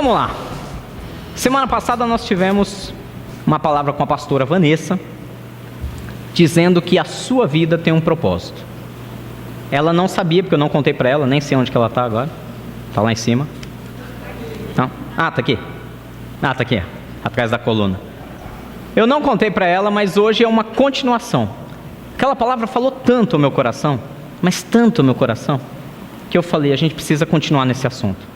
Vamos lá. Semana passada nós tivemos uma palavra com a pastora Vanessa, dizendo que a sua vida tem um propósito. Ela não sabia, porque eu não contei para ela, nem sei onde que ela está agora. Está lá em cima. Não? Ah, está aqui. Ah, está aqui, atrás da coluna. Eu não contei para ela, mas hoje é uma continuação. Aquela palavra falou tanto ao meu coração, mas tanto ao meu coração, que eu falei, a gente precisa continuar nesse assunto.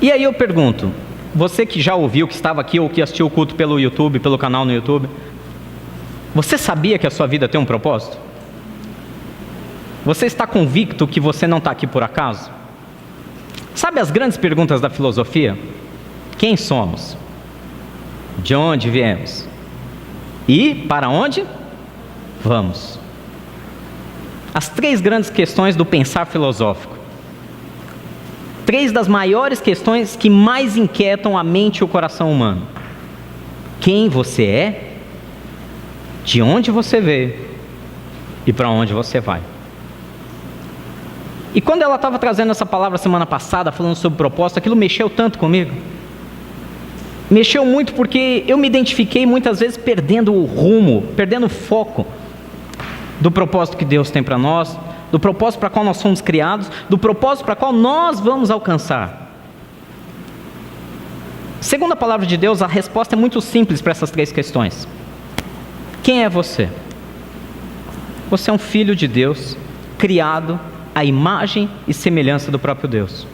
E aí eu pergunto, você que já ouviu, que estava aqui ou que assistiu o culto pelo YouTube, pelo canal no YouTube, você sabia que a sua vida tem um propósito? Você está convicto que você não está aqui por acaso? Sabe as grandes perguntas da filosofia? Quem somos? De onde viemos? E para onde vamos? As três grandes questões do pensar filosófico. Três das maiores questões que mais inquietam a mente e o coração humano. Quem você é? De onde você veio? E para onde você vai? E quando ela estava trazendo essa palavra semana passada, falando sobre propósito, aquilo mexeu tanto comigo. Mexeu muito porque eu me identifiquei muitas vezes perdendo o rumo, perdendo o foco do propósito que Deus tem para nós, do propósito para qual nós fomos criados, do propósito para qual nós vamos alcançar. Segundo a palavra de Deus, a resposta é muito simples para essas três questões. Quem é você? Você é um filho de Deus, criado à imagem e semelhança do próprio Deus.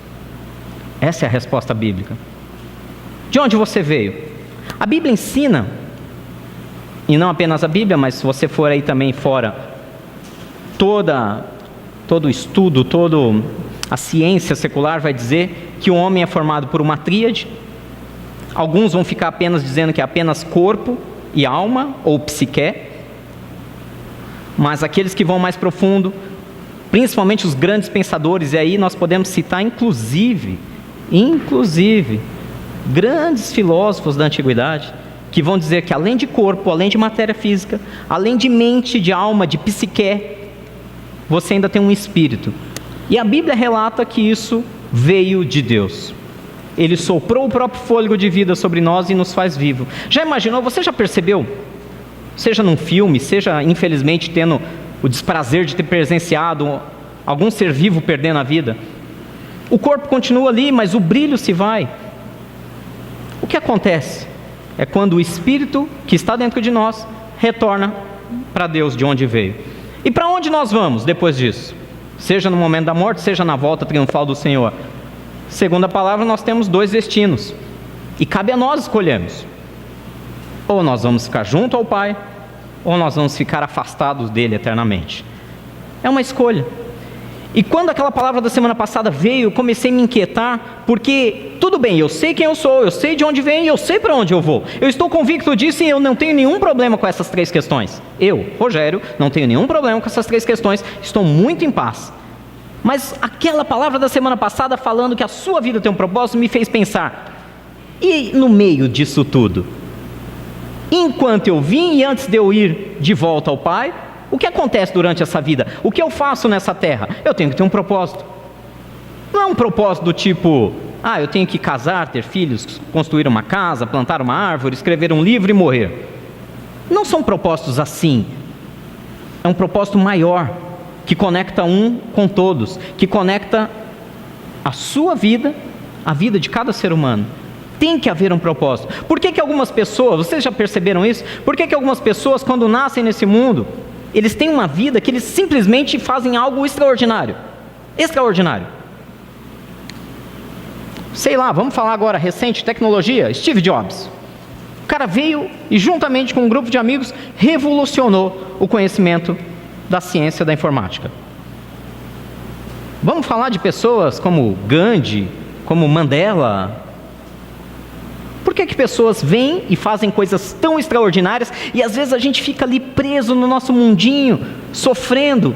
Essa é a resposta bíblica. De onde você veio? A Bíblia ensina, e não apenas a Bíblia, mas se você for aí também fora, todo o estudo, toda a ciência secular vai dizer que o homem é formado por uma tríade. Alguns vão ficar apenas dizendo que é apenas corpo e alma, ou psique, mas aqueles que vão mais profundo, principalmente os grandes pensadores, e aí nós podemos citar inclusive, grandes filósofos da antiguidade, que vão dizer que além de corpo, além de matéria física, além de mente, de alma, de psique, você ainda tem um espírito. E a Bíblia relata que isso veio de Deus. Ele soprou o próprio fôlego de vida sobre nós e nos faz vivo. Já imaginou, você já percebeu? Seja num filme, seja infelizmente tendo o desprazer de ter presenciado algum ser vivo perdendo a vida. O corpo continua ali, mas o brilho se vai. O que acontece? É quando o Espírito que está dentro de nós retorna para Deus de onde veio. E para onde nós vamos depois disso? Seja no momento da morte, seja na volta triunfal do Senhor. Segundo a palavra, nós temos dois destinos. E cabe a nós escolhermos. Ou nós vamos ficar junto ao Pai, ou nós vamos ficar afastados dele eternamente. É uma escolha. E quando aquela palavra da semana passada veio, eu comecei a me inquietar, porque tudo bem, eu sei quem eu sou, eu sei de onde venho, eu sei para onde eu vou. Eu estou convicto disso e eu não tenho nenhum problema com essas três questões. Eu, Rogério, não tenho nenhum problema com essas três questões, estou muito em paz. Mas aquela palavra da semana passada falando que a sua vida tem um propósito me fez pensar, e no meio disso tudo? Enquanto eu vim e antes de eu ir de volta ao Pai, o que acontece durante essa vida? O que eu faço nessa terra? Eu tenho que ter um propósito. Não é um propósito do tipo, eu tenho que casar, ter filhos, construir uma casa, plantar uma árvore, escrever um livro e morrer. Não são propósitos assim. É um propósito maior, que conecta um com todos, que conecta a sua vida, a vida de cada ser humano. Tem que haver um propósito. Por que algumas pessoas, vocês já perceberam isso? Por que algumas pessoas, quando nascem nesse mundo, eles têm uma vida que eles simplesmente fazem algo extraordinário? Extraordinário. Sei lá, vamos falar agora, recente, tecnologia, Steve Jobs. O cara veio e juntamente com um grupo de amigos, revolucionou o conhecimento da ciência da informática. Vamos falar de pessoas como Gandhi, como Mandela. Por que pessoas vêm e fazem coisas tão extraordinárias e às vezes a gente fica ali preso no nosso mundinho, sofrendo,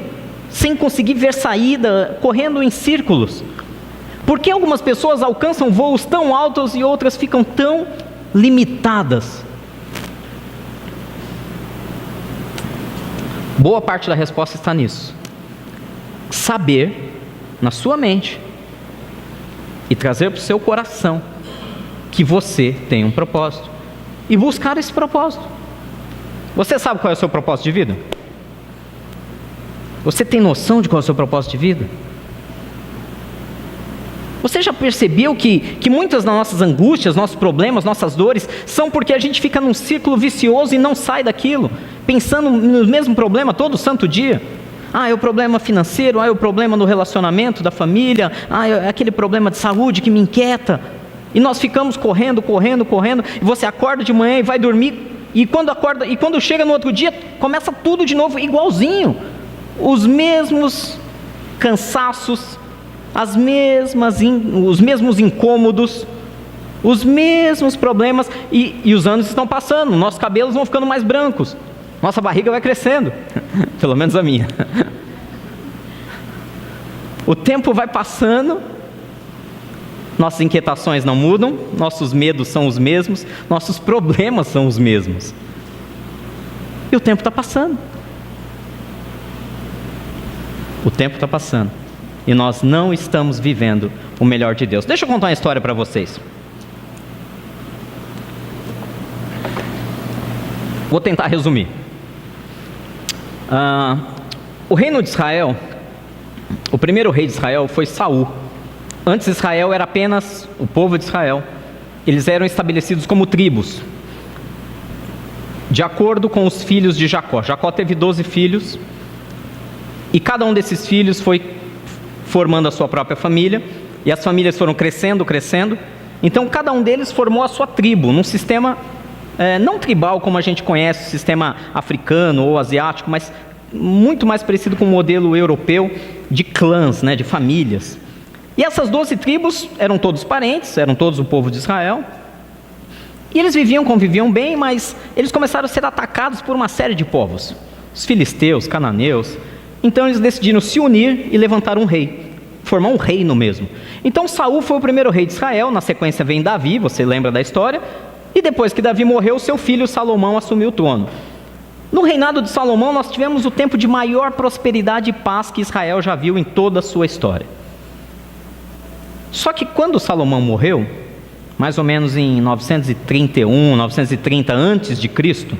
sem conseguir ver saída, correndo em círculos? Por que algumas pessoas alcançam voos tão altos e outras ficam tão limitadas? Boa parte da resposta está nisso. Saber, na sua mente, e trazer para o seu coração que você tem um propósito e buscar esse propósito. Você sabe qual é o seu propósito de vida? Você tem noção de qual é o seu propósito de vida? Você já percebeu que muitas das nossas angústias, nossos problemas, nossas dores, são porque a gente fica num círculo vicioso e não sai daquilo, pensando no mesmo problema todo santo dia? É o problema financeiro, é o problema no relacionamento da família, é aquele problema de saúde que me inquieta. E nós ficamos correndo, e você acorda de manhã e vai dormir, e quando chega no outro dia, começa tudo de novo igualzinho. Os mesmos cansaços, os mesmos incômodos, os mesmos problemas, e os anos estão passando, nossos cabelos vão ficando mais brancos, nossa barriga vai crescendo, pelo menos a minha. O tempo vai passando, nossas inquietações não mudam, nossos medos são os mesmos, nossos problemas são os mesmos, e o tempo está passando. O tempo está passando e nós não estamos vivendo o melhor de Deus. Deixa eu contar uma história para vocês. Vou tentar resumir. O reino de Israel, o primeiro rei de Israel foi Saul. Antes Israel era apenas o povo de Israel. Eles eram estabelecidos como tribos, de acordo com os filhos de Jacó. Jacó teve 12 filhos, e cada um desses filhos foi formando a sua própria família, e as famílias foram crescendo, então cada um deles formou a sua tribo, num sistema não tribal como a gente conhece, o sistema africano ou asiático, mas muito mais parecido com o modelo europeu de clãs, de famílias. E essas 12 tribos eram todos parentes, eram todos o povo de Israel, e eles conviviam bem, mas eles começaram a ser atacados por uma série de povos, os filisteus, cananeus. Então eles decidiram se unir e levantar um rei, formar um reino mesmo. Então Saul foi o primeiro rei de Israel, na sequência vem Davi, você lembra da história, e depois que Davi morreu, seu filho Salomão assumiu o trono. No reinado de Salomão nós tivemos o tempo de maior prosperidade e paz que Israel já viu em toda a sua história. Só que quando Salomão morreu, mais ou menos em 930 antes de Cristo,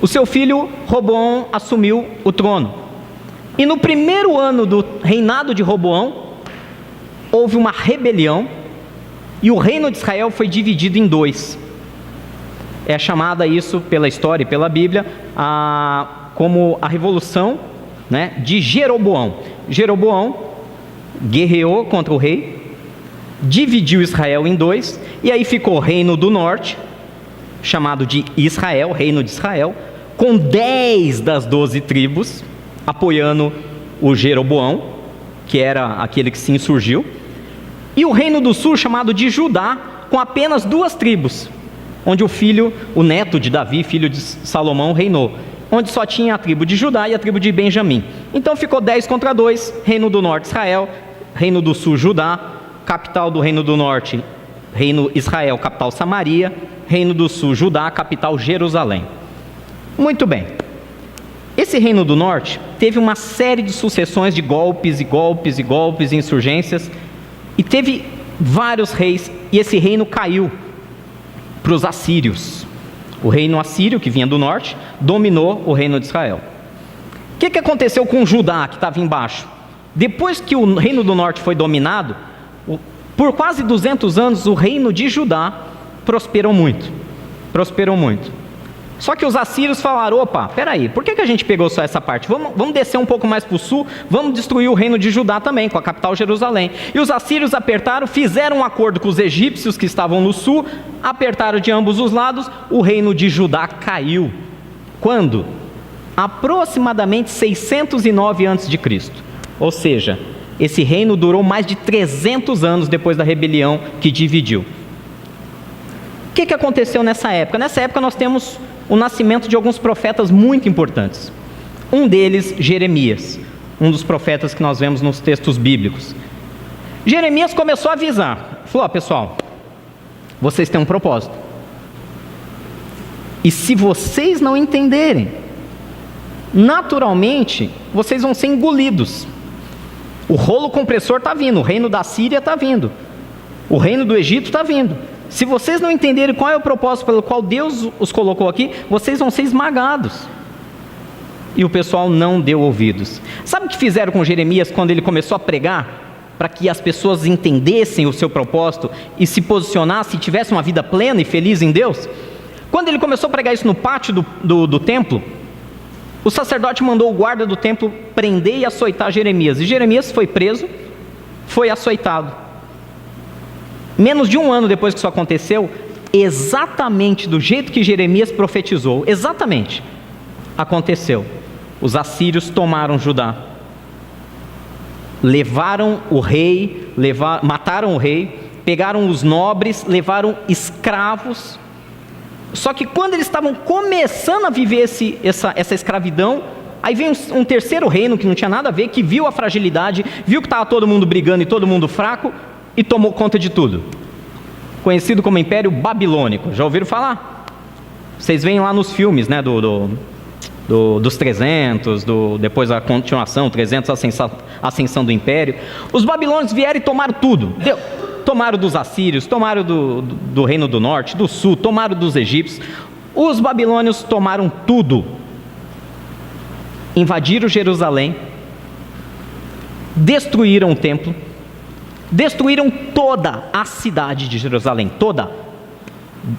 o seu filho Roboão assumiu o trono. E no primeiro ano do reinado de Roboão, houve uma rebelião, e o reino de Israel foi dividido em dois. É chamada isso pela história e pela Bíblia como a revolução de Jeroboão. Jeroboão guerreou contra o rei, dividiu Israel em dois, e aí ficou o reino do norte, chamado de Israel, reino de Israel, com 10 das 12 tribos, apoiando o Jeroboão, que era aquele que se insurgiu, e o reino do sul, chamado de Judá, com apenas 2 tribos, onde o neto de Davi, filho de Salomão, reinou, onde só tinha a tribo de Judá e a tribo de Benjamim. Então ficou 10 contra 2, reino do norte Israel, reino do sul Judá, capital do reino do norte, reino Israel, capital Samaria, reino do sul Judá, capital Jerusalém. Muito bem. Esse reino do norte teve uma série de sucessões de golpes, insurgências, e teve vários reis, e esse reino caiu para os assírios. O reino assírio, que vinha do norte, dominou o reino de Israel. O que aconteceu com Judá, que estava embaixo? Depois que o reino do norte foi dominado, por quase 200 anos, o reino de Judá prosperou muito. Só que os assírios falaram: opa, peraí, por que a gente pegou só essa parte? Vamos descer um pouco mais para o sul, vamos destruir o reino de Judá também, com a capital Jerusalém. E os assírios fizeram um acordo com os egípcios que estavam no sul, apertaram de ambos os lados, o reino de Judá caiu. Quando? Aproximadamente 609 a.C. Ou seja, esse reino durou mais de 300 anos depois da rebelião que dividiu. O que aconteceu nessa época? Nessa época nós temos o nascimento de alguns profetas muito importantes. Um deles, Jeremias, um dos profetas que nós vemos nos textos bíblicos. Jeremias começou a avisar, falou: pessoal, vocês têm um propósito, e se vocês não entenderem, naturalmente vocês vão ser engolidos. O rolo compressor está vindo, o reino da Síria está vindo. O reino do Egito está vindo. Se vocês não entenderem qual é o propósito pelo qual Deus os colocou aqui, vocês vão ser esmagados. E o pessoal não deu ouvidos. Sabe o que fizeram com Jeremias quando ele começou a pregar? Para que as pessoas entendessem o seu propósito e se posicionassem e tivessem uma vida plena e feliz em Deus? Quando ele começou a pregar isso no pátio do templo, o sacerdote mandou o guarda do templo prender e açoitar Jeremias. E Jeremias foi preso, foi açoitado. Menos de um ano depois que isso aconteceu, exatamente do jeito que Jeremias profetizou, exatamente, aconteceu. Os assírios tomaram Judá. Levaram o rei, mataram o rei, pegaram os nobres, levaram escravos. Só que quando eles estavam começando a viver essa escravidão, aí vem um terceiro reino que não tinha nada a ver, que viu a fragilidade, viu que estava todo mundo brigando e todo mundo fraco, e tomou conta de tudo. Conhecido como Império Babilônico. Já ouviram falar? Vocês veem lá nos filmes, né, dos 300, depois a continuação, 300, a ascensão do Império. Os babilônios vieram e tomaram tudo. Tomaram dos assírios, tomaram do reino do norte, do sul, tomaram dos egípcios. Os babilônios tomaram tudo. Invadiram Jerusalém, destruíram o templo, destruíram toda a cidade de Jerusalém, toda.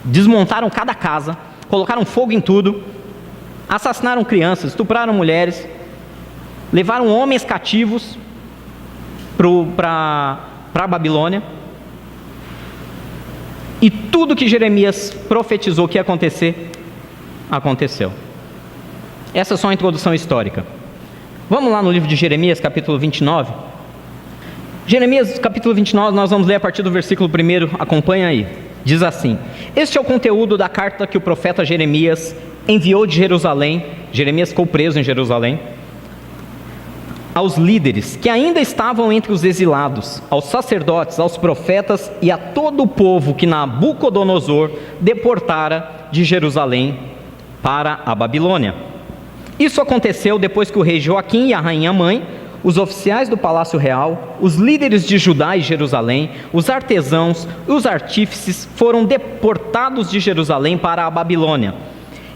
Desmontaram cada casa, colocaram fogo em tudo, assassinaram crianças, estupraram mulheres, levaram homens cativos para a Babilônia. E tudo que Jeremias profetizou que ia acontecer, aconteceu. Essa é só uma introdução histórica. Vamos lá no livro de Jeremias, capítulo 29. Jeremias, capítulo 29, nós vamos ler a partir do versículo 1, acompanha aí. Diz assim: este é o conteúdo da carta que o profeta Jeremias enviou de Jerusalém. Jeremias ficou preso em Jerusalém. Aos líderes que ainda estavam entre os exilados, aos sacerdotes, aos profetas e a todo o povo que Nabucodonosor deportara de Jerusalém para a Babilônia. Isso aconteceu depois que o rei Joaquim e a rainha mãe, os oficiais do palácio real, os líderes de Judá e Jerusalém, os artesãos e os artífices foram deportados de Jerusalém para a Babilônia.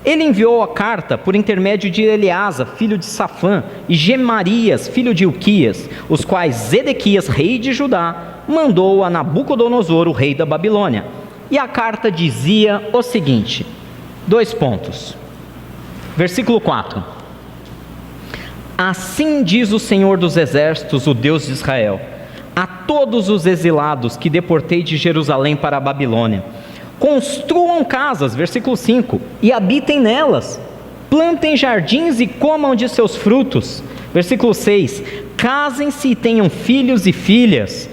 Ele enviou a carta por intermédio de Eleasa, filho de Safã, e Gemarias, filho de Ilquias, os quais Zedequias, rei de Judá, mandou a Nabucodonosor, o rei da Babilônia. E a carta dizia o seguinte, 2 pontos. Versículo 4. Assim diz o Senhor dos Exércitos, o Deus de Israel, a todos os exilados que deportei de Jerusalém para a Babilônia: construam casas, versículo 5, e habitem nelas, plantem jardins e comam de seus frutos. Versículo 6, casem-se e tenham filhos e filhas,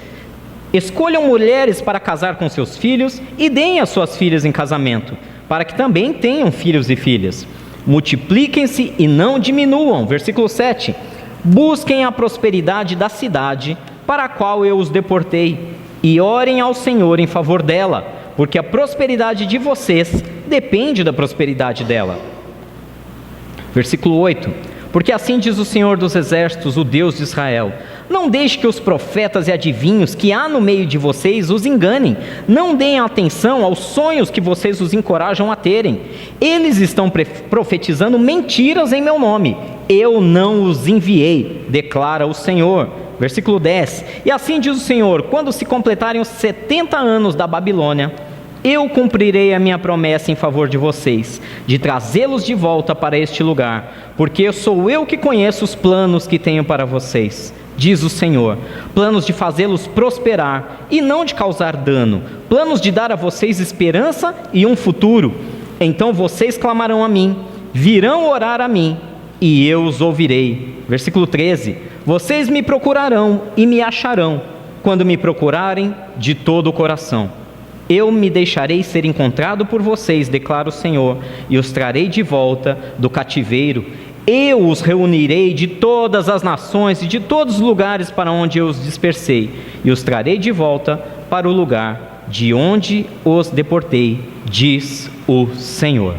escolham mulheres para casar com seus filhos e deem as suas filhas em casamento, para que também tenham filhos e filhas. Multipliquem-se e não diminuam. Versículo 7, busquem a prosperidade da cidade para a qual eu os deportei, e orem ao Senhor em favor dela, porque a prosperidade de vocês depende da prosperidade dela. Versículo 8, porque assim diz o Senhor dos Exércitos, o Deus de Israel: não deixe que os profetas e adivinhos que há no meio de vocês os enganem, não deem atenção aos sonhos que vocês os encorajam a terem. Eles estão profetizando mentiras em meu nome, eu não os enviei, declara o Senhor. Versículo 10, e assim diz o Senhor: quando se completarem os 70 anos da Babilônia, eu cumprirei a minha promessa em favor de vocês, de trazê-los de volta para este lugar, porque sou eu que conheço os planos que tenho para vocês, diz o Senhor, planos de fazê-los prosperar e não de causar dano, planos de dar a vocês esperança e um futuro. Então vocês clamarão a mim, virão orar a mim, e eu os ouvirei. Versículo 13, vocês me procurarão e me acharão, quando me procurarem de todo o coração. Eu me deixarei ser encontrado por vocês, declara o Senhor, e os trarei de volta do cativeiro. Eu os reunirei de todas as nações e de todos os lugares para onde eu os dispersei, e os trarei de volta para o lugar de onde os deportei, diz o Senhor.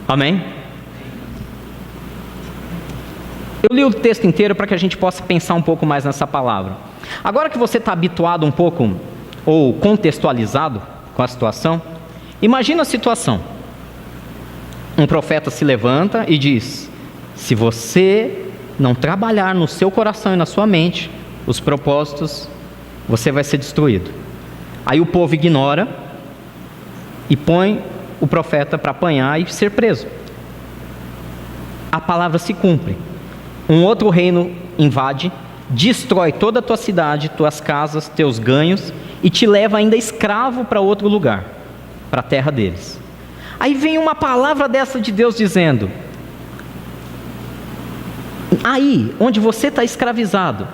Amém? Eu li o texto inteiro para que a gente possa pensar um pouco mais nessa palavra. Agora que você está habituado um pouco ou contextualizado com a situação, imagina a situação. Um profeta se levanta e diz: se você não trabalhar no seu coração e na sua mente os propósitos, você vai ser destruído. Aí o povo ignora e põe o profeta para apanhar e ser preso. A palavra se cumpre. Um outro reino invade, destrói toda a tua cidade, tuas casas, teus ganhos, e te leva ainda escravo para outro lugar, para a terra deles. Aí vem uma palavra dessa de Deus dizendo: aí, onde você está escravizado,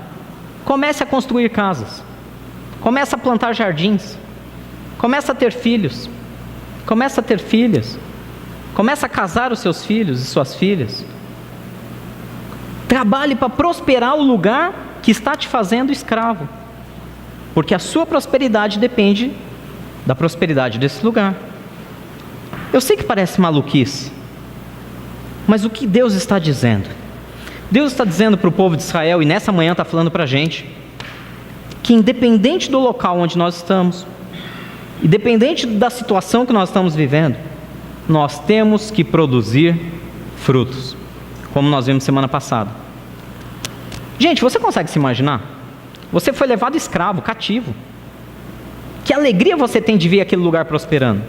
comece a construir casas, comece a plantar jardins, comece a ter filhos, comece a ter filhas, comece a casar os seus filhos e suas filhas. Trabalhe para prosperar o lugar que está te fazendo escravo, porque a sua prosperidade depende da prosperidade desse lugar. Eu sei que parece maluquice, mas o que Deus está dizendo? Deus está dizendo para o povo de Israel, e nessa manhã está falando para a gente, que independente do local onde nós estamos, independente da situação que nós estamos vivendo, nós temos que produzir frutos, como nós vimos semana passada. Gente, você consegue se imaginar? Você foi levado escravo, cativo. Que alegria você tem de ver aquele lugar prosperando.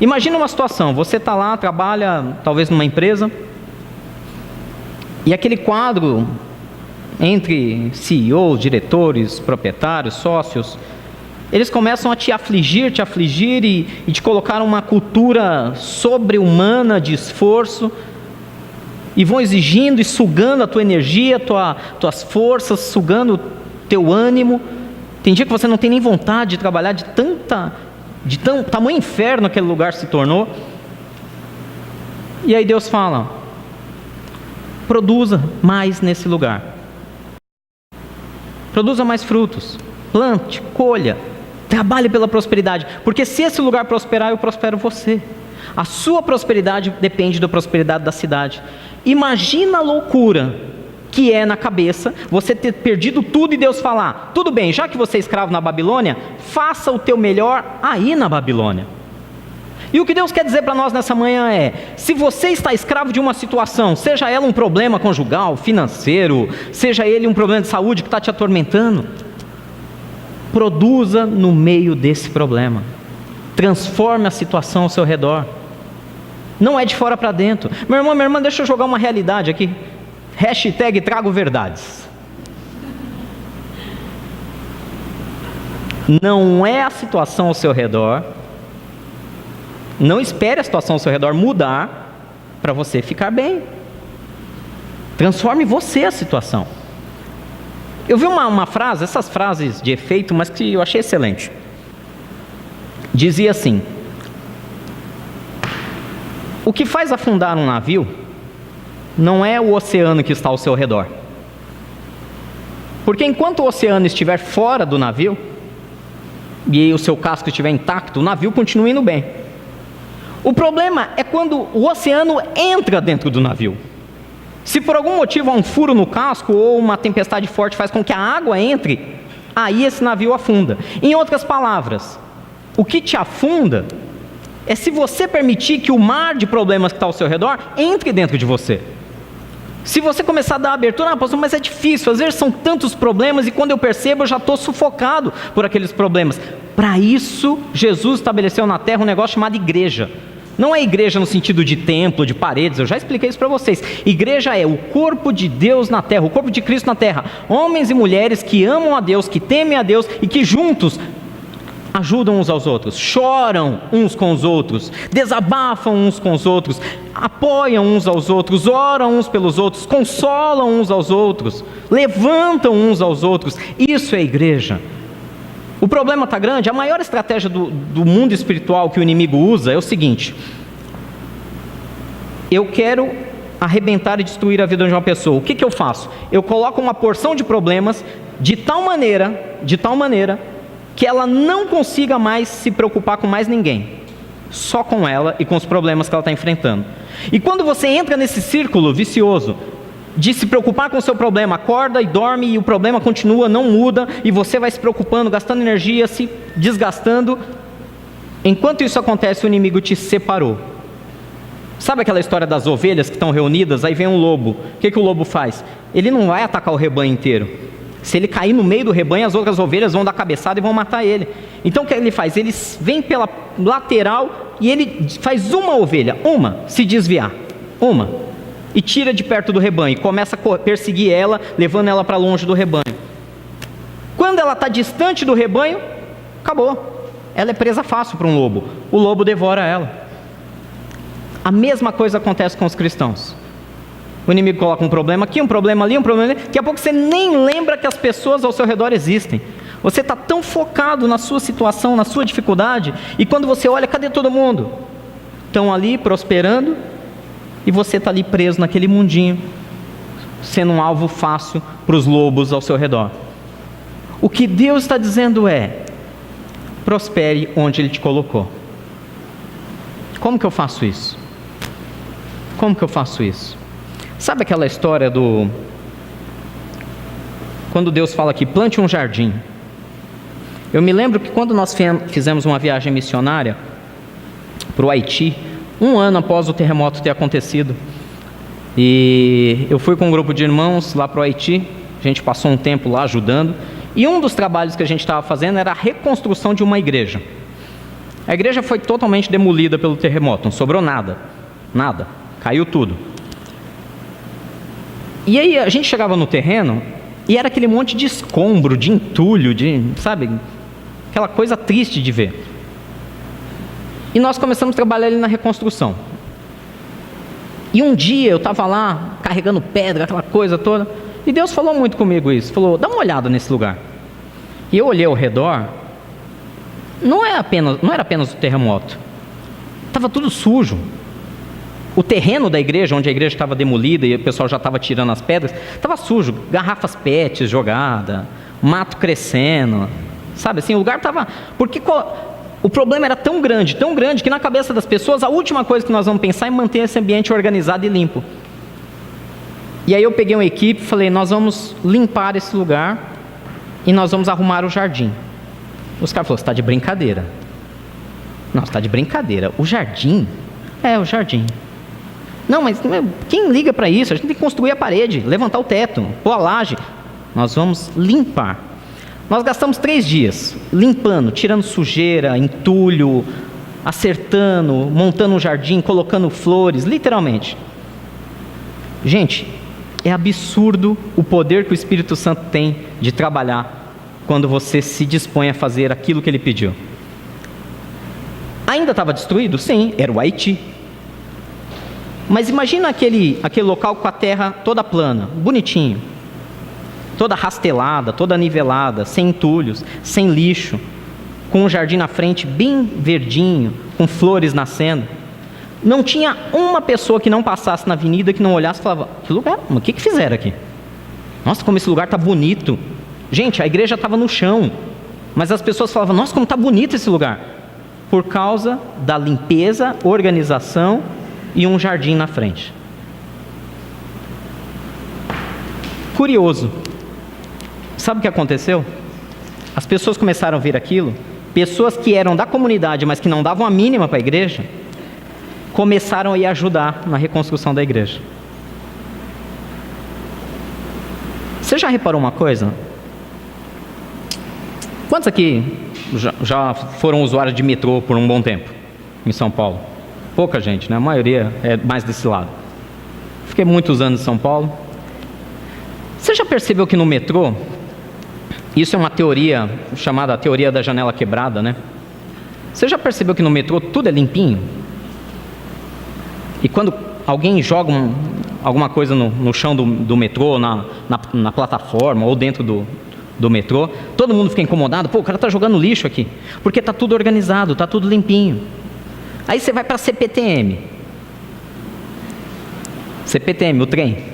Imagina uma situação, você está lá, trabalha talvez numa empresa, e aquele quadro entre CEOs, diretores, proprietários, sócios, eles começam a te afligir e te colocar uma cultura sobre-humana de esforço, e vão exigindo e sugando a tua energia, tuas forças, sugando o teu ânimo. Tem dia que você não tem nem vontade de trabalhar, de tamanho inferno aquele lugar se tornou. E aí Deus fala: produza mais nesse lugar, produza mais frutos, plante, colha, trabalhe pela prosperidade, porque se esse lugar prosperar, eu prospero você. A sua prosperidade depende da prosperidade da cidade. Imagina a loucura que é na cabeça você ter perdido tudo e Deus falar: tudo bem, já que você é escravo na Babilônia, faça o teu melhor aí na Babilônia. E o que Deus quer dizer para nós nessa manhã é: se você está escravo de uma situação, seja ela um problema conjugal, financeiro, seja ele um problema de saúde que está te atormentando, produza no meio desse problema, transforme a situação ao seu redor. Não é de fora para dentro. Meu irmão, minha irmã, deixa eu jogar uma realidade aqui. Hashtag trago verdades. Não é a situação ao seu redor. Não espere a situação ao seu redor mudar para você ficar bem. Transforme você a situação. Eu vi uma frase, essas frases de efeito, mas que eu achei excelente. Dizia assim: o que faz afundar um navio não é o oceano que está ao seu redor. Porque enquanto o oceano estiver fora do navio, e o seu casco estiver intacto, o navio continua indo bem. O problema é quando o oceano entra dentro do navio. Se por algum motivo há um furo no casco, ou uma tempestade forte faz com que a água entre, aí esse navio afunda. Em outras palavras, o que te afunda é se você permitir que o mar de problemas que está ao seu redor entre dentro de você. Se você começar a dar abertura: pastor, mas é difícil, às vezes são tantos problemas e quando eu percebo eu já estou sufocado por aqueles problemas. Para isso, Jesus estabeleceu na terra um negócio chamado igreja. Não é igreja no sentido de templo, de paredes, eu já expliquei isso para vocês. Igreja é o corpo de Deus na terra, o corpo de Cristo na terra. Homens e mulheres que amam a Deus, que temem a Deus e que juntos ajudam uns aos outros, choram uns com os outros, desabafam uns com os outros, apoiam uns aos outros, oram uns pelos outros, consolam uns aos outros, levantam uns aos outros. Isso é igreja. O problema está grande. A maior estratégia do mundo espiritual que o inimigo usa é o seguinte: eu quero arrebentar e destruir a vida de uma pessoa. O que eu faço? Eu coloco uma porção de problemas de tal maneira que ela não consiga mais se preocupar com mais ninguém, só com ela e com os problemas que ela está enfrentando. E quando você entra nesse círculo vicioso de se preocupar com o seu problema. Acorda e dorme e o problema continua, não muda, e você vai se preocupando, gastando energia, se desgastando. Enquanto isso acontece, o inimigo te separou. Sabe aquela história das ovelhas que estão reunidas? Aí vem um lobo. O que o lobo faz? Ele não vai atacar o rebanho inteiro. Se ele cair no meio do rebanho, as outras ovelhas vão dar cabeçada e vão matar ele. Então o que ele faz? Ele vem pela lateral e ele faz uma ovelha, se desviar, e tira de perto do rebanho, e começa a perseguir ela, levando ela para longe do rebanho. Quando ela está distante do rebanho, acabou. Ela é presa fácil para um lobo. O lobo devora ela. A mesma coisa acontece com os cristãos. O inimigo coloca um problema aqui, um problema ali, um problema ali. Daqui a pouco você nem lembra que as pessoas ao seu redor existem. Você está tão focado na sua situação, na sua dificuldade, e quando você olha, cadê todo mundo? Estão ali prosperando, e você está ali preso naquele mundinho, sendo um alvo fácil para os lobos ao seu redor. O que Deus está dizendo é: prospere onde Ele te colocou. Como que eu faço isso? Como que eu faço isso? Sabe aquela história quando Deus fala que plante um jardim? Eu me lembro que quando nós fizemos uma viagem missionária para o Haiti, 1 ano após o terremoto ter acontecido, e eu fui com um grupo de irmãos lá para o Haiti. A gente passou um tempo lá ajudando, e um dos trabalhos que a gente estava fazendo era a reconstrução de uma igreja. A igreja foi totalmente demolida pelo terremoto, não sobrou nada, caiu tudo. E aí a gente chegava no terreno e era aquele monte de escombro, de entulho, sabe, aquela coisa triste de ver. E nós começamos a trabalhar ali na reconstrução. E um dia eu estava lá carregando pedra, aquela coisa toda, e Deus falou muito comigo isso, falou: dá uma olhada nesse lugar. E eu olhei ao redor. Não era apenas o terremoto, estava tudo sujo. O terreno da igreja, onde a igreja estava demolida e o pessoal já estava tirando as pedras, estava sujo, garrafas PET jogadas, mato crescendo, sabe assim, o lugar estava... Porque o problema era tão grande, que na cabeça das pessoas a última coisa que nós vamos pensar é manter esse ambiente organizado e limpo. E aí eu peguei uma equipe e falei: nós vamos limpar esse lugar e nós vamos arrumar o jardim. Os caras falaram: você está de brincadeira. Não, você está de brincadeira. O jardim? O jardim. Não, mas quem liga para isso? A gente tem que construir a parede, levantar o teto, pôr a laje. Nós vamos limpar. Nós gastamos 3 dias limpando, tirando sujeira, entulho, acertando, montando um jardim, colocando flores, literalmente. Gente, é absurdo o poder que o Espírito Santo tem de trabalhar quando você se dispõe a fazer aquilo que Ele pediu. Ainda estava destruído? Sim, era o Haiti. Mas imagina aquele local com a terra toda plana, bonitinho, toda rastelada, toda nivelada, sem entulhos, sem lixo, com um jardim na frente bem verdinho, com flores nascendo. Não tinha uma pessoa que não passasse na avenida, que não olhasse e falava: que lugar? O que fizeram aqui? Nossa, como esse lugar está bonito. Gente, a igreja estava no chão, mas as pessoas falavam: nossa, como está bonito esse lugar. Por causa da limpeza, organização e um jardim na frente. Curioso. Sabe o que aconteceu? As pessoas começaram a ver aquilo, pessoas que eram da comunidade, mas que não davam a mínima para a igreja, começaram a ir ajudar na reconstrução da igreja. Você já reparou uma coisa? Quantos aqui já foram usuários de metrô por um bom tempo em São Paulo? Pouca gente, né? A maioria é mais desse lado. Fiquei muitos anos em São Paulo. Você já percebeu que no metrô, isso é uma teoria chamada teoria da janela quebrada, né? Você já percebeu que no metrô tudo é limpinho? E quando alguém joga alguma coisa no chão do metrô, na plataforma ou dentro do metrô, todo mundo fica incomodado. Pô, o cara está jogando lixo aqui, porque está tudo organizado, está tudo limpinho. Aí você vai para a CPTM, o trem.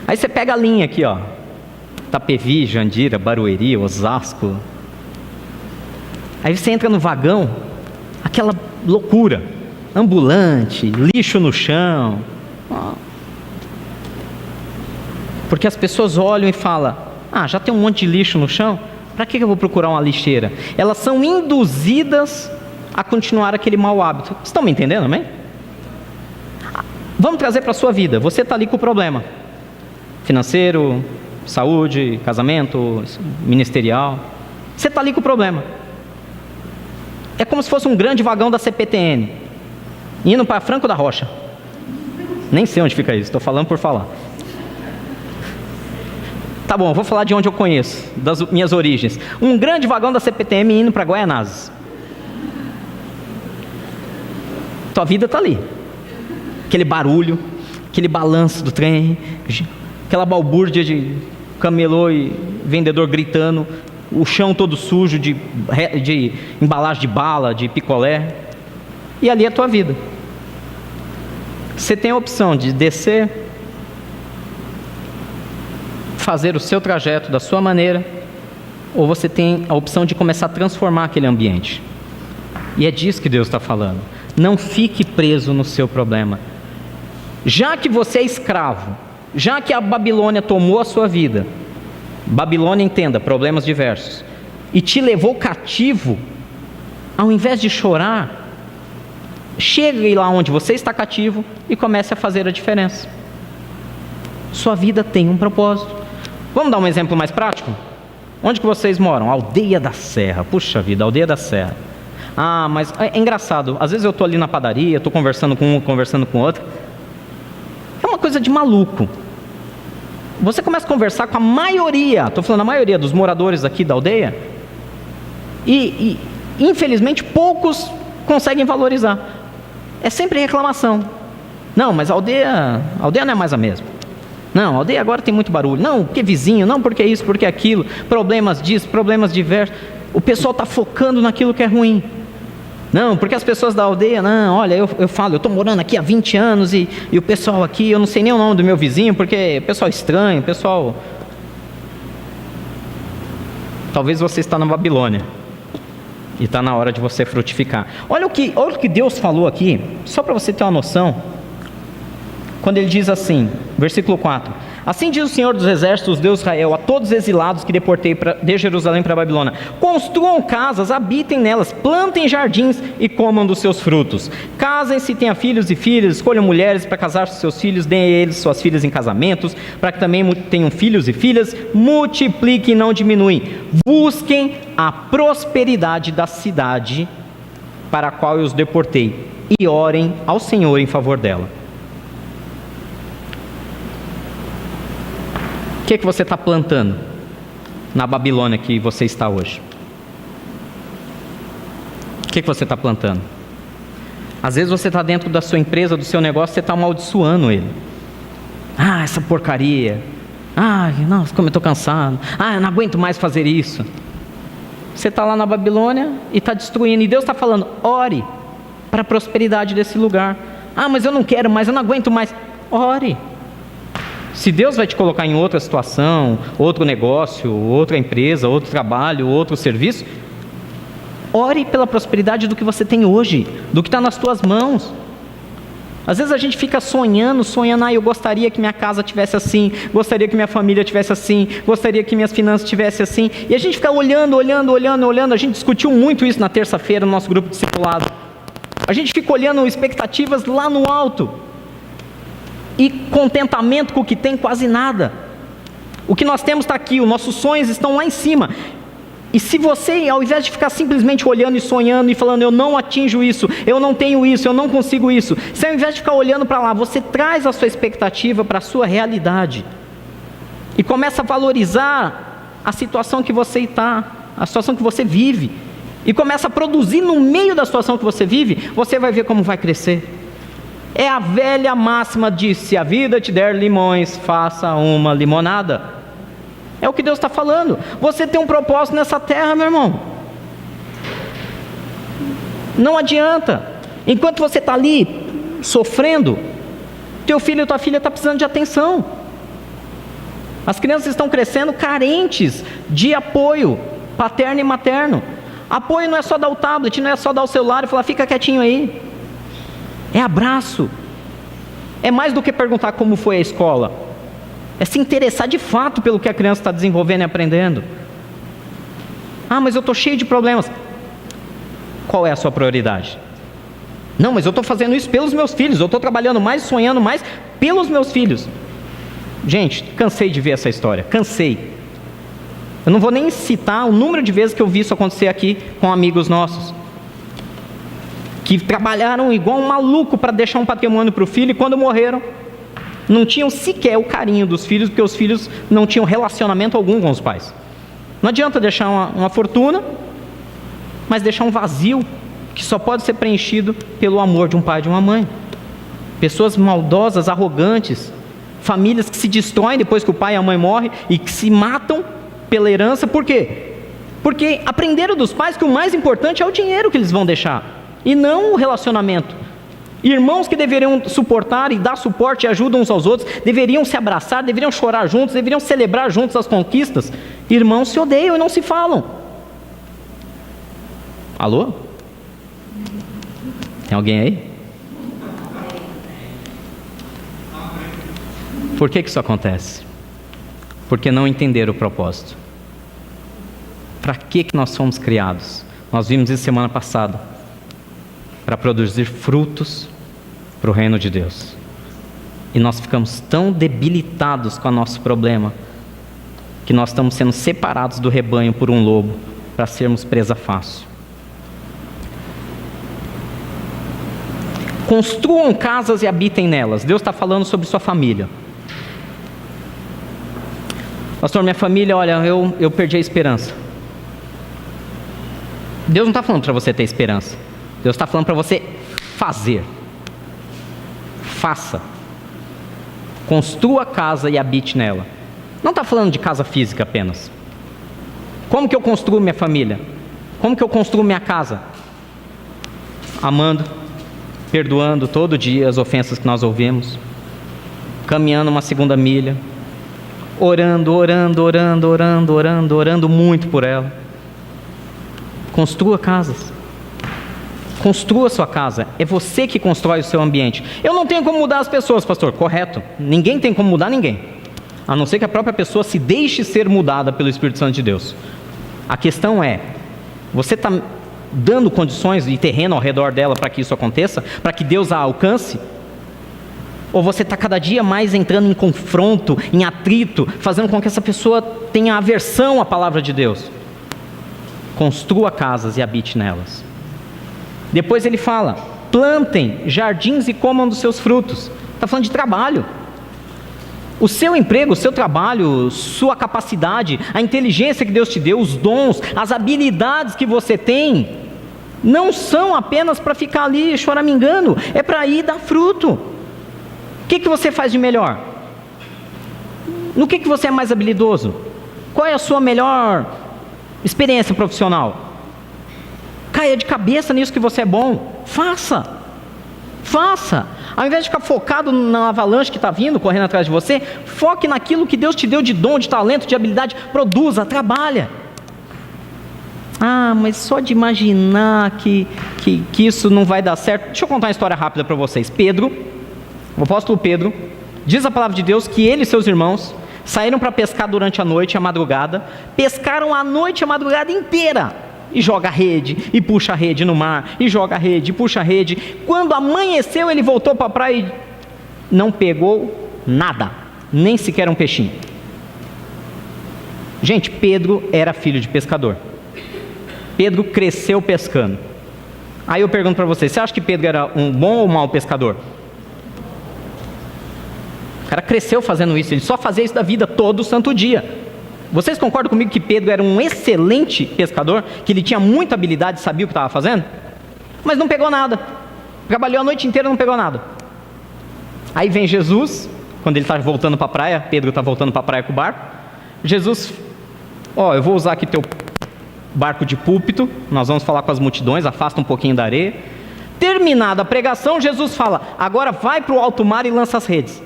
Aí você pega a linha aqui, ó, Itapevi, Jandira, Barueri, Osasco. Aí você entra no vagão, aquela loucura, ambulante, lixo no chão. Porque as pessoas olham e falam: ah, já tem um monte de lixo no chão, para que eu vou procurar uma lixeira? Elas são induzidas a continuar aquele mau hábito. Vocês estão me entendendo, amém? Vamos trazer para a sua vida. Você está ali com o problema financeiro, saúde, casamento, ministerial. Você está ali com o problema. É como se fosse um grande vagão da CPTN indo para Franco da Rocha. Nem sei onde fica isso, estou falando por falar. Tá bom, vou falar de onde eu conheço, das minhas origens. Um grande vagão da CPTM indo para Guaianazes. Tua vida está ali. Aquele barulho, aquele balanço do trem, aquela balbúrdia de camelô e vendedor gritando, o chão todo sujo de embalagem de bala, de picolé. E ali é a tua vida. Você tem a opção de descer, fazer o seu trajeto da sua maneira, ou você tem a opção de começar a transformar aquele ambiente. E é disso que Deus está falando. Não fique preso no seu problema. Já que você é escravo, já que a Babilônia tomou a sua vida, Babilônia, entenda, problemas diversos, e te levou cativo, ao invés de chorar, chegue lá onde você está cativo e comece a fazer a diferença. Sua vida tem um propósito. Vamos dar um exemplo mais prático? Onde que vocês moram? Aldeia da Serra. Puxa vida, Aldeia da Serra. Ah, mas é engraçado. Às vezes eu estou ali na padaria, estou conversando com um, conversando com outro. É uma coisa de maluco. Você começa a conversar com a maioria, estou falando a maioria dos moradores aqui da aldeia, e infelizmente poucos conseguem valorizar. É sempre reclamação. Não, mas a aldeia não é mais a mesma. Não, a aldeia agora tem muito barulho. Não, porque vizinho, não, porque isso, porque aquilo. Problemas disso, problemas diversos. O pessoal está focando naquilo que é ruim. Não, porque as pessoas da aldeia, não, olha, eu falo, eu estou morando aqui há 20 anos e o pessoal aqui, eu não sei nem o nome do meu vizinho, porque o pessoal é estranho, o pessoal... Talvez você está na Babilônia e está na hora de você frutificar. Olha o que Deus falou aqui, só para você ter uma noção, quando ele diz assim, versículo 4: assim diz o Senhor dos Exércitos, Deus de Israel, a todos os exilados que deportei de Jerusalém para a Babilônia: construam casas, habitem nelas, plantem jardins e comam dos seus frutos. Casem-se, tenham filhos e filhas, escolham mulheres para casar com seus filhos, deem a eles suas filhas em casamentos, para que também tenham filhos e filhas, multipliquem e não diminuem. Busquem a prosperidade da cidade para a qual eu os deportei e orem ao Senhor em favor dela. O que você está plantando na Babilônia que você está hoje? O que você está plantando? Às vezes você está dentro da sua empresa, do seu negócio, você está amaldiçoando ele. Ah, essa porcaria. Ah, nossa, como eu estou cansado. Ah, eu não aguento mais fazer isso. Você está lá na Babilônia e está destruindo. E Deus está falando: ore para a prosperidade desse lugar. Ah, mas eu não quero mais, eu não aguento mais. Ore. Se Deus vai te colocar em outra situação, outro negócio, outra empresa, outro trabalho, outro serviço, ore pela prosperidade do que você tem hoje, do que está nas tuas mãos. Às vezes a gente fica sonhando, eu gostaria que minha casa tivesse assim, gostaria que minha família tivesse assim, gostaria que minhas finanças tivessem assim, e a gente fica olhando, a gente discutiu muito isso na terça-feira no nosso grupo de discipulado. A gente fica olhando expectativas lá no alto, e contentamento com o que tem, quase nada. O que nós temos está aqui, os nossos sonhos estão lá em cima. E se você, ao invés de ficar simplesmente olhando e sonhando e falando: eu não atinjo isso, eu não tenho isso, eu não consigo isso, se ao invés de ficar olhando para lá, você traz a sua expectativa para a sua realidade e começa a valorizar a situação que você está, a situação que você vive, e começa a produzir no meio da situação que você vive, você vai ver como vai crescer. É a velha máxima de: se a vida te der limões, faça uma limonada. É o que Deus está falando. Você tem um propósito nessa terra, meu irmão. Não adianta. Enquanto você está ali sofrendo, teu filho ou tua filha está precisando de atenção. As crianças estão crescendo carentes de apoio paterno e materno. Apoio não é só dar o tablet, não é só dar o celular e falar: fica quietinho aí. É abraço. É mais do que perguntar como foi a escola. É se interessar de fato pelo que a criança está desenvolvendo e aprendendo. Ah, mas eu estou cheio de problemas. Qual é a sua prioridade? Não, mas eu estou fazendo isso pelos meus filhos. Eu estou trabalhando mais, sonhando mais pelos meus filhos. Gente, cansei de ver essa história. Cansei. Eu não vou nem citar o número de vezes que eu vi isso acontecer aqui com amigos nossos, que trabalharam igual um maluco para deixar um patrimônio para o filho, e quando morreram, não tinham sequer o carinho dos filhos, porque os filhos não tinham relacionamento algum com os pais. Não adianta deixar uma fortuna, mas deixar um vazio que só pode ser preenchido pelo amor de um pai e de uma mãe. Pessoas maldosas, arrogantes, famílias que se destroem depois que o pai e a mãe morrem e que se matam pela herança. Por quê? Porque aprenderam dos pais que o mais importante é o dinheiro que eles vão deixar, e não o relacionamento. Irmãos que deveriam suportar e dar suporte e ajuda uns aos outros, deveriam se abraçar, deveriam chorar juntos, deveriam celebrar juntos as conquistas. Irmãos se odeiam e não se falam. Alô? Tem alguém aí? Por que isso acontece? Porque não entenderam o propósito. Para que nós fomos criados? Nós vimos isso semana passada. Para produzir frutos para o reino de Deus. E nós ficamos tão debilitados com o nosso problema, que nós estamos sendo separados do rebanho por um lobo, para sermos presa fácil. Construam casas e habitem nelas. Deus está falando sobre sua família. Pastor, minha família, olha, eu perdi a esperança. Deus não está falando para você ter esperança. Deus está falando para você fazer. Faça. Construa a casa e habite nela. Não está falando de casa física apenas. Como que eu construo minha família? Como que eu construo minha casa? Amando, perdoando todo dia as ofensas que nós ouvimos, caminhando uma segunda milha, orando muito por ela. Construa casas. Construa sua casa. É você que constrói o seu ambiente. Eu não tenho como mudar as pessoas, pastor. Correto. Ninguém tem como mudar ninguém, a não ser que a própria pessoa se deixe ser mudada pelo Espírito Santo de Deus. A questão é, você está dando condições e terreno ao redor dela para que isso aconteça? Para que Deus a alcance? Ou você está cada dia mais entrando em confronto, em atrito, fazendo com que essa pessoa tenha aversão à palavra de Deus? Construa casas e habite nelas. Depois ele fala, plantem jardins e comam dos seus frutos. Está falando de trabalho. O seu emprego, o seu trabalho, sua capacidade, a inteligência que Deus te deu, os dons, as habilidades que você tem, não são apenas para ficar ali choramingando, é para ir dar fruto. O que você faz de melhor? No que você é mais habilidoso? Qual é a sua melhor experiência profissional? Caia de cabeça nisso que você é bom. Faça. Ao invés de ficar focado na avalanche que está vindo, correndo atrás de você, foque naquilo que Deus te deu de dom, de talento, de habilidade. Produza, trabalha. Ah, mas só de imaginar que isso não vai dar certo. Deixa eu contar uma história rápida para vocês. Pedro, o apóstolo Pedro, diz a palavra de Deus que ele e seus irmãos saíram para pescar durante a noite, a madrugada. Pescaram a noite, a madrugada inteira. E joga a rede, e puxa a rede no mar, e joga a rede, e puxa a rede. Quando amanheceu, ele voltou para a praia e não pegou nada, nem sequer um peixinho. Gente, Pedro era filho de pescador. Pedro cresceu pescando. Aí eu pergunto para você acha que Pedro era um bom ou mau pescador? O cara cresceu fazendo isso, ele só fazia isso da vida todo santo dia. Vocês concordam comigo que Pedro era um excelente pescador? Que ele tinha muita habilidade e sabia o que estava fazendo? Mas não pegou nada. Trabalhou a noite inteira e não pegou nada. Aí vem Jesus, quando ele está voltando para a praia, Pedro está voltando para a praia com o barco. Jesus, eu vou usar aqui teu barco de púlpito, nós vamos falar com as multidões, afasta um pouquinho da areia. Terminada a pregação, Jesus fala, agora vai para o alto mar e lança as redes.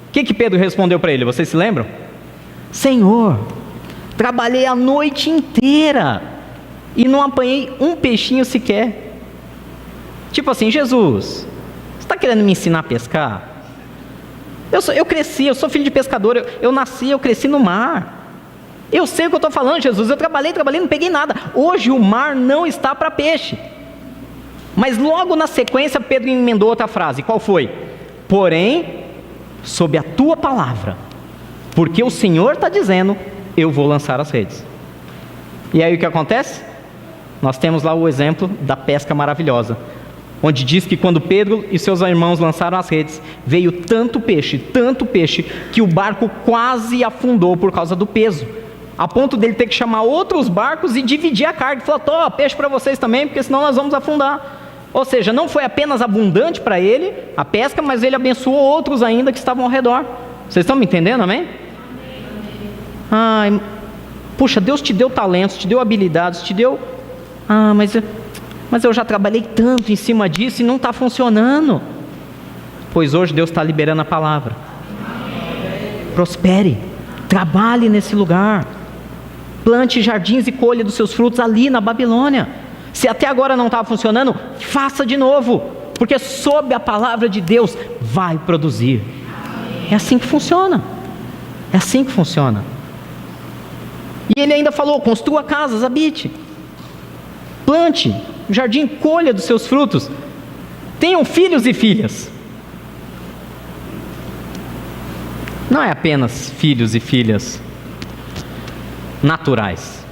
O que Pedro respondeu para ele? Vocês se lembram? Senhor, trabalhei a noite inteira e não apanhei um peixinho sequer. Tipo assim, Jesus, você está querendo me ensinar a pescar? Eu cresci, eu sou filho de pescador, eu nasci, eu cresci no mar. Eu sei o que eu estou falando, Jesus. Eu trabalhei, não peguei nada. Hoje o mar não está para peixe. Mas logo na sequência, Pedro emendou outra frase. Qual foi? Porém, sob a tua palavra, porque o Senhor está dizendo, eu vou lançar as redes. E aí o que acontece? Nós temos lá o exemplo da pesca maravilhosa, onde diz que quando Pedro e seus irmãos lançaram as redes, veio tanto peixe, que o barco quase afundou por causa do peso, a ponto dele ter que chamar outros barcos e dividir a carga. Ele falou, peixe para vocês também, porque senão nós vamos afundar. Ou seja, não foi apenas abundante para ele a pesca, mas ele abençoou outros ainda que estavam ao redor. Vocês estão me entendendo, amém? Ai, puxa, Deus te deu talentos, te deu habilidades, te deu... mas eu já trabalhei tanto em cima disso e não está funcionando. Pois hoje Deus está liberando a palavra. Prospere, trabalhe nesse lugar, plante jardins e colha dos seus frutos ali na Babilônia. Se até agora não estava funcionando, faça de novo, porque sob a palavra de Deus vai produzir. É assim que funciona. É assim que funciona. E ele ainda falou, construa casas, habite, plante jardim, colha dos seus frutos, tenham filhos e filhas. Não é apenas filhos e filhas naturais.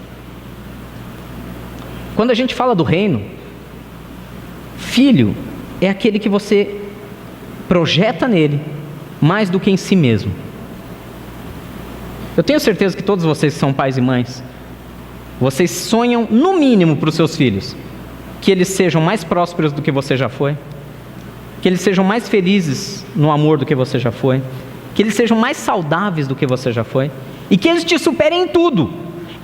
Quando a gente fala do reino, filho é aquele que você projeta nele mais do que em si mesmo. Eu tenho certeza que todos vocês que são pais e mães, vocês sonham no mínimo para os seus filhos que eles sejam mais prósperos do que você já foi, que eles sejam mais felizes no amor do que você já foi, que eles sejam mais saudáveis do que você já foi, e que eles te superem em tudo.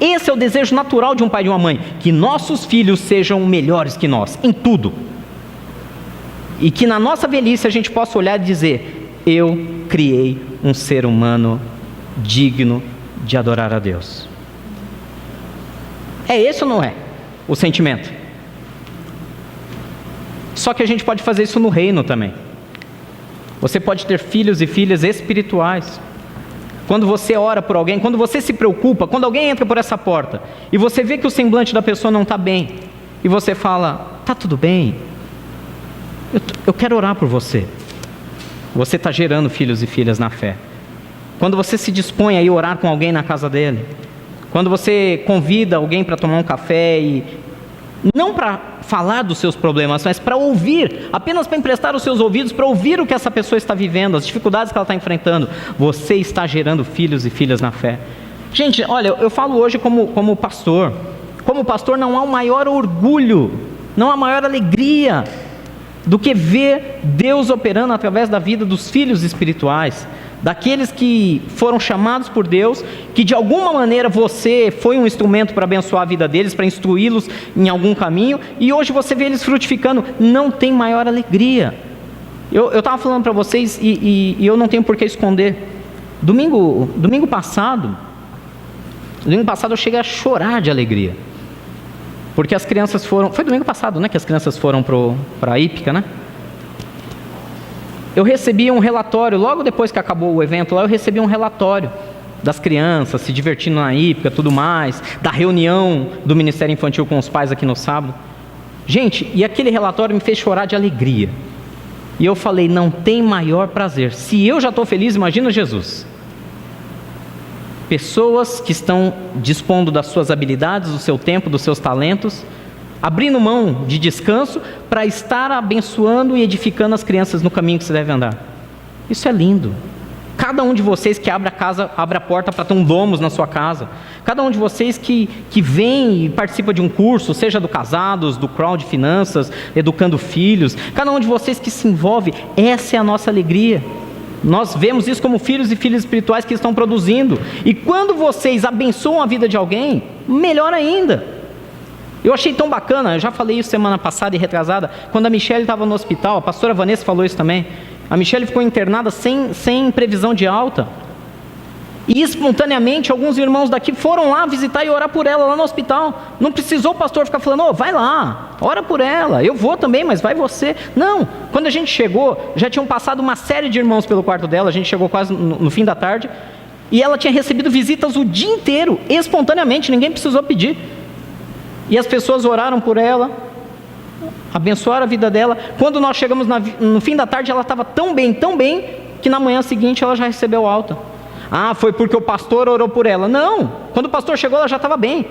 Esse é o desejo natural de um pai e de uma mãe, que nossos filhos sejam melhores que nós, em tudo, e que na nossa velhice a gente possa olhar e dizer, eu criei um ser humano digno de adorar a Deus. É esse ou não é o sentimento? Só que a gente pode fazer isso no reino também. Você pode ter filhos e filhas espirituais. Quando você ora por alguém, quando você se preocupa, quando alguém entra por essa porta e você vê que o semblante da pessoa não está bem, e você fala, está tudo bem, eu quero orar por você. Você está gerando filhos e filhas na fé. Quando você se dispõe a ir orar com alguém na casa dele, quando você convida alguém para tomar um café, e não para falar dos seus problemas, mas para ouvir, apenas para emprestar os seus ouvidos, para ouvir o que essa pessoa está vivendo, as dificuldades que ela está enfrentando, você está gerando filhos e filhas na fé. Gente, olha, eu falo hoje como pastor. Como pastor não há um maior orgulho, não há maior alegria do que ver Deus operando através da vida dos filhos espirituais, daqueles que foram chamados por Deus, que de alguma maneira você foi um instrumento para abençoar a vida deles, para instruí-los em algum caminho, e hoje você vê eles frutificando. Não tem maior alegria. Eu estava falando para vocês, e eu não tenho por que esconder. Domingo passado eu cheguei a chorar de alegria, porque as crianças foram... Foi domingo passado, né, que as crianças foram para a Ípica, né? Eu recebi um relatório, logo depois que acabou o evento lá, eu recebi um relatório das crianças se divertindo na Ípica, tudo mais, da reunião do Ministério Infantil com os pais aqui no sábado. Gente, e aquele relatório me fez chorar de alegria. E eu falei, não tem maior prazer. Se eu já estou feliz, imagina Jesus. Pessoas que estão dispondo das suas habilidades, do seu tempo, dos seus talentos, abrindo mão de descanso para estar abençoando e edificando as crianças no caminho que você deve andar. Isso é lindo. Cada um de vocês que abre a casa, abre a porta para ter um Domus na sua casa. Cada um de vocês que vem e participa de um curso, seja do Casados, do Crowd Finanças, Educando Filhos. Cada um de vocês que se envolve, essa é a nossa alegria. Nós vemos isso como filhos e filhas espirituais que estão produzindo. E quando vocês abençoam a vida de alguém, melhor ainda. Eu achei tão bacana, eu já falei isso semana passada e retrasada, quando a Michelle estava no hospital, a pastora Vanessa falou isso também. A Michelle ficou internada sem previsão de alta. E espontaneamente, alguns irmãos daqui foram lá visitar e orar por ela lá no hospital. Não precisou o pastor ficar falando, vai lá, ora por ela, eu vou também, mas vai você. Não, quando a gente chegou, já tinham passado uma série de irmãos pelo quarto dela, a gente chegou quase no fim da tarde, e ela tinha recebido visitas o dia inteiro, espontaneamente, ninguém precisou pedir. E as pessoas oraram por ela, abençoaram a vida dela. Quando nós chegamos no fim da tarde, ela estava tão bem, que na manhã seguinte ela já recebeu alta. Ah, foi porque o pastor orou por ela. Não, quando o pastor chegou ela já estava bem.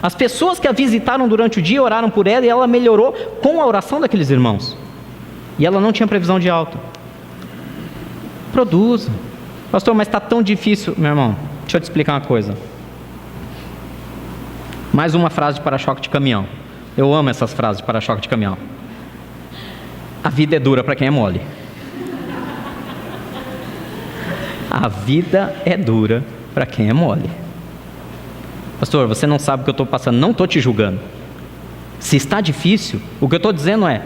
As pessoas que a visitaram durante o dia oraram por ela e ela melhorou com a oração daqueles irmãos. E ela não tinha previsão de alta. Produza. Pastor, mas está tão difícil. Meu irmão, deixa eu te explicar uma coisa. Mais uma frase de para-choque de caminhão. Eu amo essas frases de para-choque de caminhão. A vida é dura para quem é mole. A vida é dura para quem é mole. Pastor, você não sabe o que eu estou passando. Não estou te julgando. Se está difícil, o que eu estou dizendo é,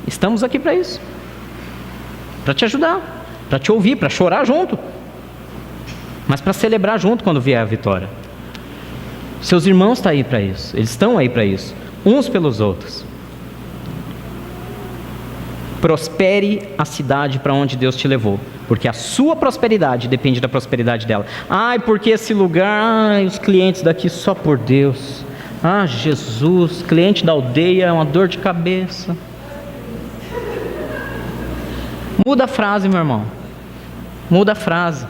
estamos aqui para isso. Para te ajudar, para te ouvir, para chorar junto. Mas para celebrar junto quando vier a vitória. Seus irmãos estão aí para isso. Eles estão aí para isso. Uns pelos outros. Prospere a cidade para onde Deus te levou, porque a sua prosperidade depende da prosperidade dela. Ai, porque esse lugar, os clientes daqui só por Deus. Ah, Jesus, cliente da aldeia é uma dor de cabeça. Muda a frase, meu irmão. Muda a frase.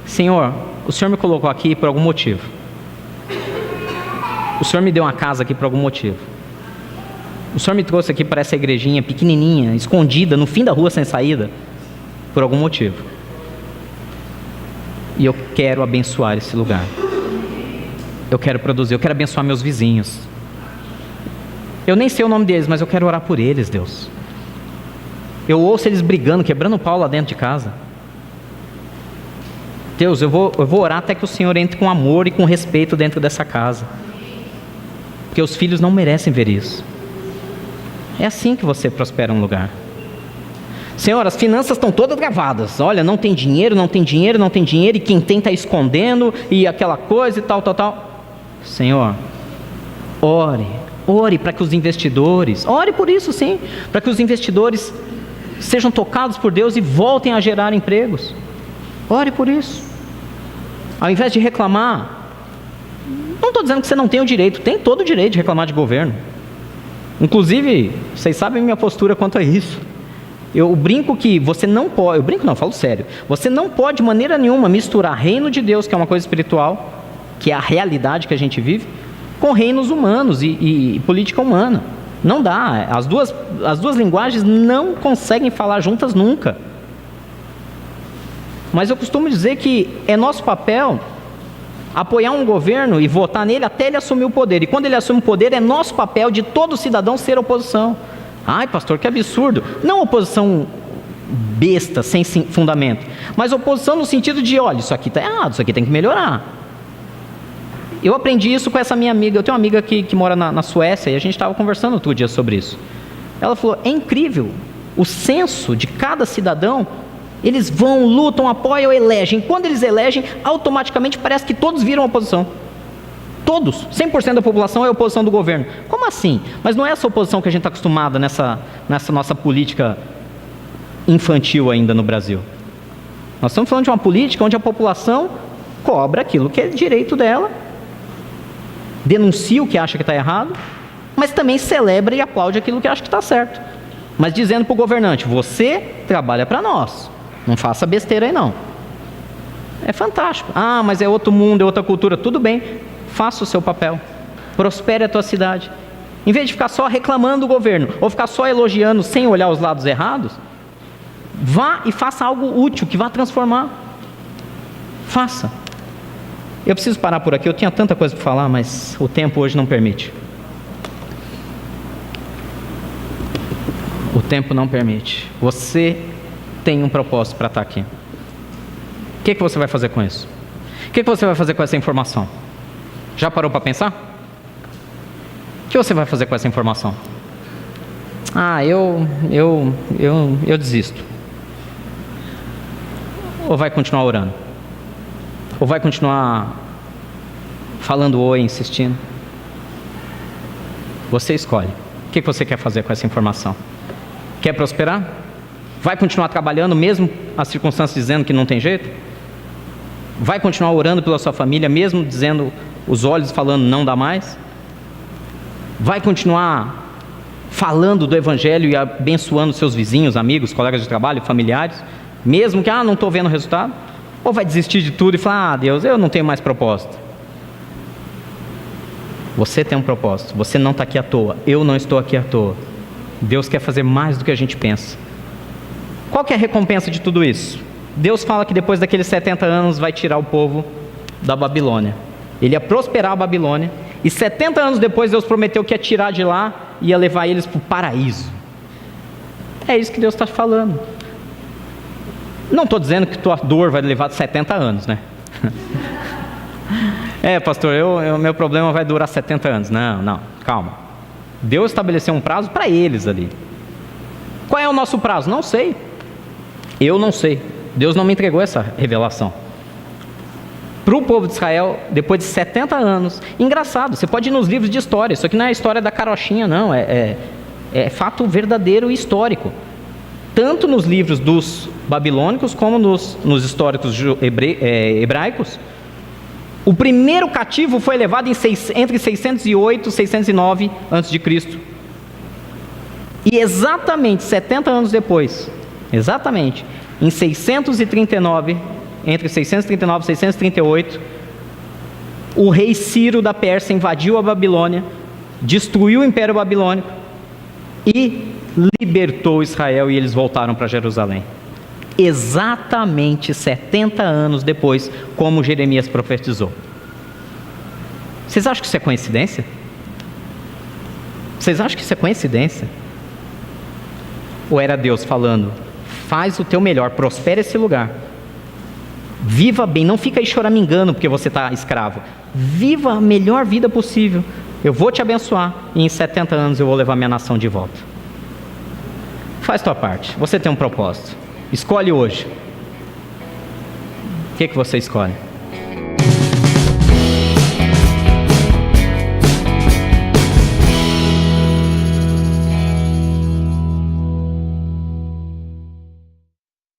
Senhor, o Senhor me colocou aqui por algum motivo. O Senhor me deu uma casa aqui por algum motivo. O Senhor me trouxe aqui para essa igrejinha pequenininha, escondida, no fim da rua sem saída, por algum motivo. E eu quero abençoar esse lugar. Eu quero produzir, eu quero abençoar meus vizinhos. Eu nem sei o nome deles, mas eu quero orar por eles, Deus. Eu ouço eles brigando, quebrando o pau lá dentro de casa. Deus, eu vou orar até que o Senhor entre com amor e com respeito dentro dessa casa. Porque os filhos não merecem ver isso. É assim que você prospera um lugar. Senhor, as finanças estão todas gravadas. Olha, não tem dinheiro, e quem tem está escondendo, e aquela coisa e tal. Senhor, ore para que os investidores, ore por isso sim, para que os investidores sejam tocados por Deus e voltem a gerar empregos. Ore por isso. Ao invés de reclamar, não estou dizendo que você não tem o direito, tem todo o direito de reclamar de governo. Inclusive, vocês sabem a minha postura quanto a isso. Eu brinco que você não pode, falo sério, você não pode de maneira nenhuma misturar reino de Deus, que é uma coisa espiritual, que é a realidade que a gente vive, com reinos humanos e política humana. Não dá, as duas linguagens não conseguem falar juntas nunca. Mas eu costumo dizer que é nosso papel apoiar um governo e votar nele até ele assumir o poder. E quando ele assume o poder, é nosso papel de todo cidadão ser oposição. Ai, pastor, que absurdo. Não oposição besta, sem fundamento, mas oposição no sentido de, olha, isso aqui está errado, isso aqui tem que melhorar. Eu aprendi isso com essa minha amiga. Eu tenho uma amiga que mora na Suécia e a gente estava conversando outro dia sobre isso. Ela falou, é incrível, o senso de cada cidadão. Eles vão, lutam, apoiam, elegem. Quando eles elegem, automaticamente parece que todos viram oposição. Todos, 100% da população é oposição do governo. Como assim? Mas não é essa oposição que a gente está acostumado nessa nossa política infantil ainda no Brasil. Nós estamos falando de uma política onde a população cobra aquilo que é direito dela, denuncia o que acha que está errado, mas também celebra e aplaude aquilo que acha que está certo. Mas dizendo para o governante, você trabalha para nós. Não faça besteira aí não. É fantástico. Ah, mas é outro mundo, é outra cultura. Tudo bem, faça o seu papel. Prospere a tua cidade. Em vez de ficar só reclamando do governo, ou ficar só elogiando sem olhar os lados errados, vá e faça algo útil, que vá transformar. Faça. Eu preciso parar por aqui, eu tinha tanta coisa para falar, mas o tempo hoje não permite. O tempo não permite. Você tem um propósito para estar aqui. O que você vai fazer com isso? O que você vai fazer com essa informação? Já parou para pensar? O que você vai fazer com essa informação? Ah, eu desisto. Ou vai continuar orando? Ou vai continuar falando oi, insistindo? Você escolhe. O que você quer fazer com essa informação? Quer prosperar? Vai continuar trabalhando mesmo as circunstâncias dizendo que não tem jeito? Vai continuar orando pela sua família mesmo dizendo, os olhos falando não dá mais? Vai continuar falando do evangelho e abençoando seus vizinhos, amigos, colegas de trabalho, familiares, mesmo que não estou vendo o resultado? Ou vai desistir de tudo e falar, Deus, eu não tenho mais propósito? Você tem um propósito, você não está aqui à toa, eu não estou aqui à toa. Deus quer fazer mais do que a gente pensa. Qual que é a recompensa de tudo isso? Deus fala que depois daqueles 70 anos vai tirar o povo da Babilônia. Ele ia prosperar a Babilônia, e 70 anos depois Deus prometeu que ia tirar de lá e ia levar eles para o paraíso. É isso que Deus está falando. Não estou dizendo que tua dor vai levar 70 anos, né? Pastor, meu problema vai durar 70 anos. Não, calma. Deus estabeleceu um prazo para eles ali. Qual é o nosso prazo? Não sei. Eu não sei. Deus não me entregou essa revelação. Para o povo de Israel, depois de 70 anos, engraçado, você pode ir nos livros de história, isso aqui não é a história da carochinha, não, é fato verdadeiro e histórico. Tanto nos livros dos babilônicos, como nos históricos hebraicos, o primeiro cativo foi levado entre 608 e 609 a.C. E exatamente 70 anos depois, em 639, entre 639 e 638, o rei Ciro da Pérsia invadiu a Babilônia, destruiu o Império Babilônico e libertou Israel, e eles voltaram para Jerusalém. Exatamente 70 anos depois, como Jeremias profetizou. Vocês acham que isso é coincidência? Vocês acham que isso é coincidência? Ou era Deus falando, faz o teu melhor, prospera esse lugar, viva bem, não fica aí choramingando porque você está escravo, viva a melhor vida possível, eu vou te abençoar, e em 70 anos eu vou levar minha nação de volta. Faz tua parte, você tem um propósito, escolhe hoje. O que você escolhe?